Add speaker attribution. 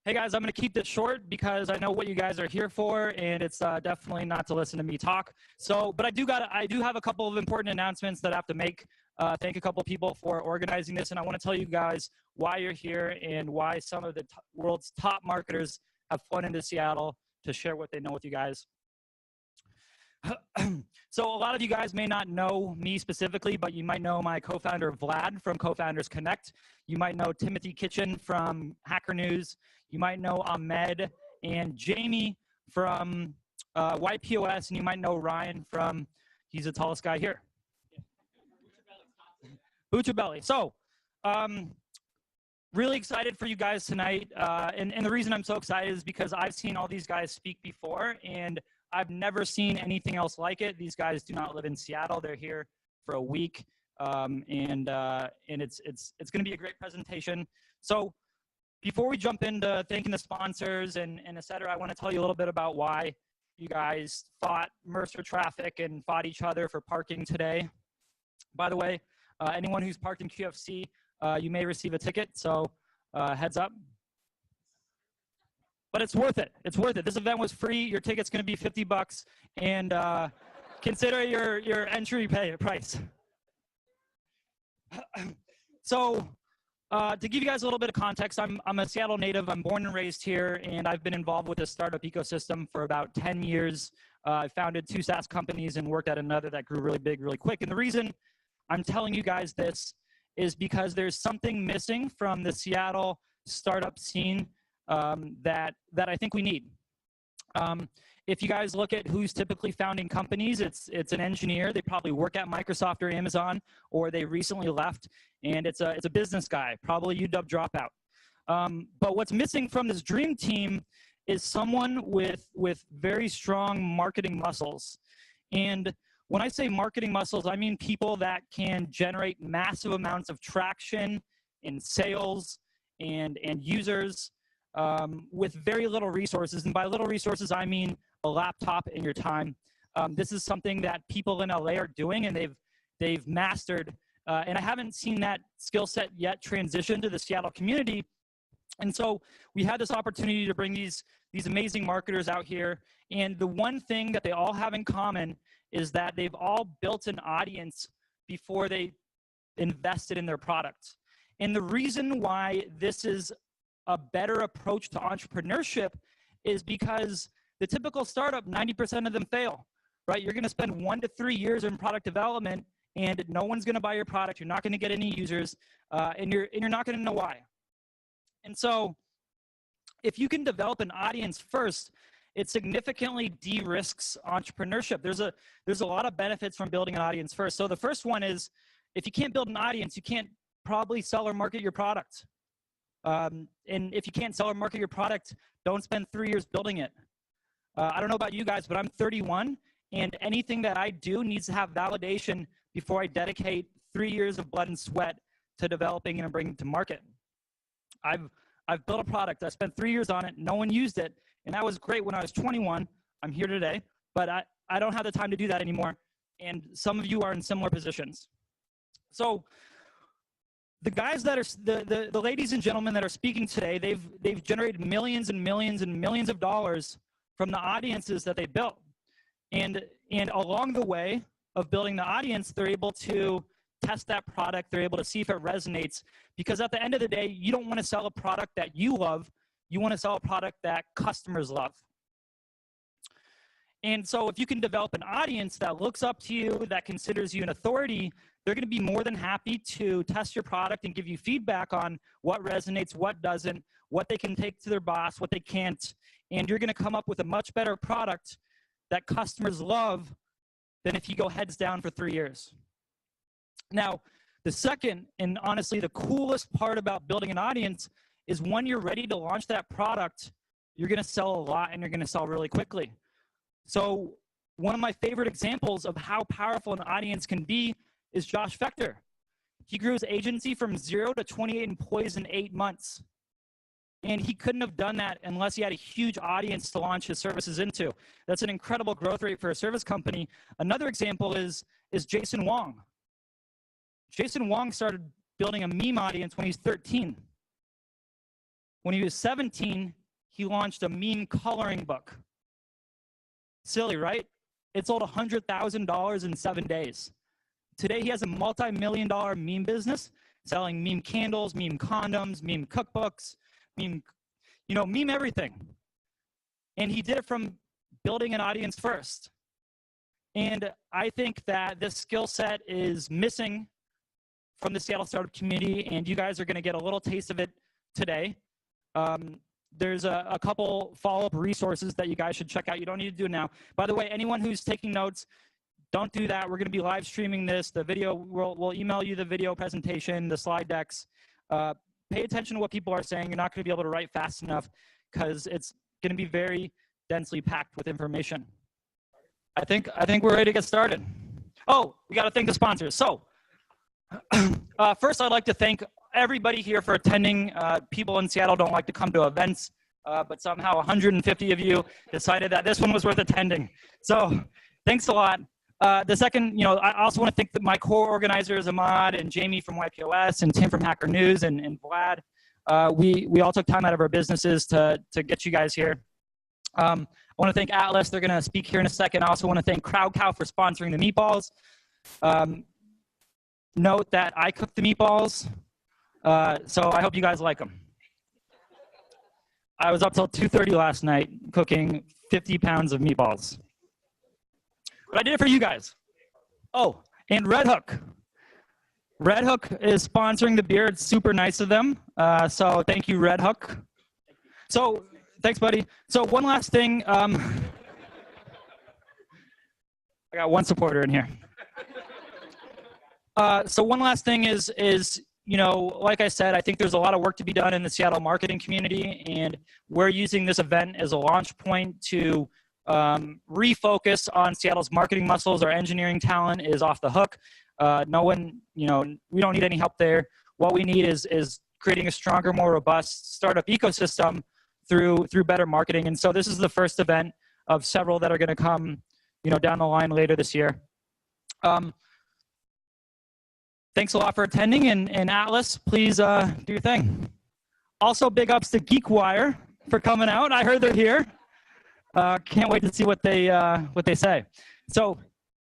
Speaker 1: Hey guys, I'm going to keep this short because I know what you guys are here for, and it's definitely not to listen to me talk. But I do have a couple of important announcements that I have to make. Thank a couple people for organizing this, and I want to tell you guys why you're here and why some of the world's top marketers have flown into Seattle to share what they know with you guys. So a lot of you guys may not know me specifically, but you might know my co-founder Vlad from Co-Founders Connect. You might know Timothy Kitchen from Hacker News. You might know Ahmed and Jamie from YPOS, and you might know Ryan from, he's the tallest guy here. Bucciabelli. So really excited for you guys tonight. And the reason I'm so excited is because I've seen all these guys speak before, and I've never seen anything else like it. These guys do not live in Seattle. They're here for a week, and it's going to be a great presentation. So before we jump into thanking the sponsors and et cetera, I want to tell you a little bit about why you guys fought Mercer Traffic and fought each other for parking today. By the way, anyone who's parked in QFC, you may receive a ticket, so heads up. But it's worth it. It's worth it. This event was free. Your ticket's going to be $50, and consider your entry price. So to give you guys a little bit of context, I'm a Seattle native. I'm born and raised here, and I've been involved with the startup ecosystem for about 10 years. I founded 2 SaaS companies and worked at another that grew really big, really quick. And the reason I'm telling you guys this is because there's something missing from the Seattle startup scene that I think we need. If you guys look at who's typically founding companies, it's an engineer. They probably work at Microsoft or Amazon, or they recently left, and it's a business guy, probably UW dropout. But what's missing from this dream team is someone with very strong marketing muscles. And when I say marketing muscles, I mean people that can generate massive amounts of traction in sales and users, with very little resources. And by little resources, I mean a laptop and your time. This is something that people in LA are doing, and they've mastered. And I haven't seen that skill set yet transition to the Seattle community. And so we had this opportunity to bring these amazing marketers out here. And the one thing that they all have in common is that they've all built an audience before they invested in their product. And the reason why this is a better approach to entrepreneurship is because the typical startup, 90% of them fail, right? You're going to spend 1 to 3 years in product development, and no one's going to buy your product. You're not going to get any users, and you're not going to know why. And so if you can develop an audience first, it significantly de-risks entrepreneurship. There's a lot of benefits from building an audience first. So the first one is, if you can't build an audience, you can't probably sell or market your product. And if you can't sell or market your product, don't spend 3 years building it. I don't know about you guys, but I'm 31, and anything that I do needs to have validation before I dedicate 3 years of blood and sweat to developing and bringing it to market. I've built a product. I spent 3 years on it. No one used it, and that was great when I was 21. I'm here today, but I don't have the time to do that anymore, and some of you are in similar positions. So the guys that are the ladies and gentlemen that are speaking today, they've generated millions and millions and millions of dollars from the audiences that they built. And along the way of building the audience, they're able to test that product. They're able to see if it resonates, because at the end of the day, you don't want to sell a product that you love. You want to sell a product that customers love. And so if you can develop an audience that looks up to you, that considers you an authority, they're going to be more than happy to test your product and give you feedback on what resonates, what doesn't, what they can take to their boss, what they can't. And you're going to come up with a much better product that customers love than if you go heads down for 3 years. Now, the second, and honestly the coolest part about building an audience, is when you're ready to launch that product, you're going to sell a lot and you're going to sell really quickly. So one of my favorite examples of how powerful an audience can be is Josh Fechter. He grew his agency from 0 to 28 employees in 8 months. And he couldn't have done that unless he had a huge audience to launch his services into. That's an incredible growth rate for a service company. Another example is Jason Wong. Jason Wong started building a meme audience when he's 13. When he was 17, he launched a meme coloring book. Silly, right? It sold $100,000 in 7 days. Today, he has a multi-million-dollar meme business, selling meme candles, meme condoms, meme cookbooks, meme everything. And he did it from building an audience first. And I think that this skill set is missing from the Seattle startup community, and you guys are going to get a little taste of it today. There's a couple follow-up resources that you guys should check out. You don't need to do it now. By the way, anyone who's taking notes, don't do that. We're going to be live streaming this. The video, we'll email you the video presentation, the slide decks. Pay attention to what people are saying. You're not going to be able to write fast enough because it's going to be very densely packed with information. I think we're ready to get started. Oh, we got to thank the sponsors. So first, I'd like to thank everybody here for attending. People in Seattle don't like to come to events, but somehow 150 of you decided that this one was worth attending. So thanks a lot. The second, I also want to thank my core organizers, Ahmad and Jamie from YPOS and Tim from Hacker News and Vlad. We all took time out of our businesses to get you guys here. I want to thank Atlas. They're going to speak here in a second. I also want to thank CrowdCow for sponsoring the meatballs. Note that I cooked the meatballs, so I hope you guys like them. I was up till 2:30 last night cooking 50 pounds of meatballs. But I did it for you guys. Oh, and Red Hook. Red Hook is sponsoring the beer. It's super nice of them. So thank you, Red Hook. So thanks, buddy. So one last thing. I got one supporter in here. So one last thing is, like I said, I think there's a lot of work to be done in the Seattle marketing community, and we're using this event as a launch point to refocus on Seattle's marketing muscles. Our engineering talent is off the hook. No one, we don't need any help there. What we need is creating a stronger, more robust startup ecosystem through better marketing. And so this is the first event of several that are going to come, down the line later this year. Thanks a lot for attending, and Atlas, please do your thing. Also, big ups to GeekWire for coming out. I heard they're here. Can't wait to see what they say. So